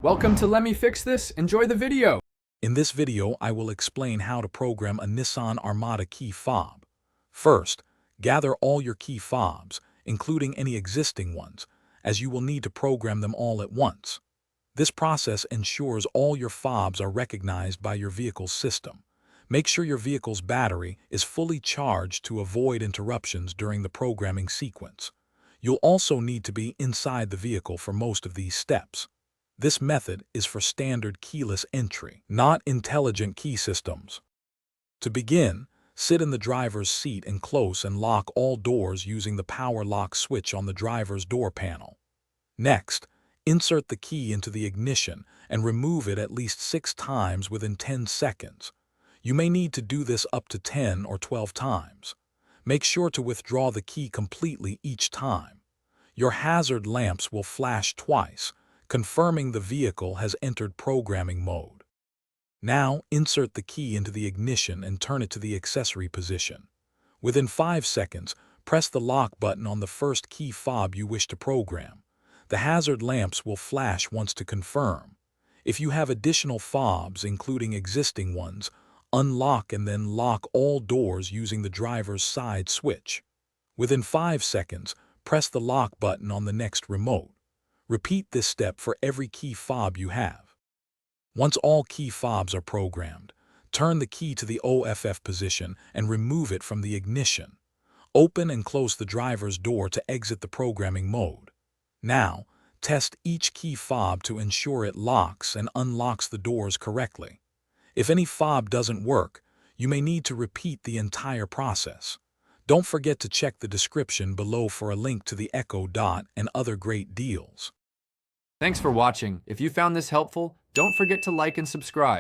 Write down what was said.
Welcome to Let Me Fix This. Enjoy the video. In this video, I will explain how to program a Nissan Armada key fob. First, gather all your key fobs, including any existing ones, as you will need to program them all at once. This process ensures all your fobs are recognized by your vehicle's system. Make sure your vehicle's battery is fully charged to avoid interruptions during the programming sequence. You'll also need to be inside the vehicle for most of these steps. This method is for standard keyless entry, not intelligent key systems. To begin, sit in the driver's seat and close and lock all doors using the power lock switch on the driver's door panel. Next, insert the key into the ignition and remove it at least 6 times within 10 seconds. You may need to do this up to 10 or 12 times. Make sure to withdraw the key completely each time. Your hazard lamps will flash twice, confirming the vehicle has entered programming mode. Now, insert the key into the ignition and turn it to the accessory position. Within 5 seconds, press the lock button on the first key fob you wish to program. The hazard lamps will flash once to confirm. If you have additional fobs, including existing ones, unlock and then lock all doors using the driver's side switch. Within 5 seconds, press the lock button on the next remote. Repeat this step for every key fob you have. Once all key fobs are programmed, turn the key to the OFF position and remove it from the ignition. Open and close the driver's door to exit the programming mode. Now, test each key fob to ensure it locks and unlocks the doors correctly. If any fob doesn't work, you may need to repeat the entire process. Don't forget to check the description below for a link to the Echo Dot and other great deals. Thanks for watching. If you found this helpful, don't forget to like and subscribe.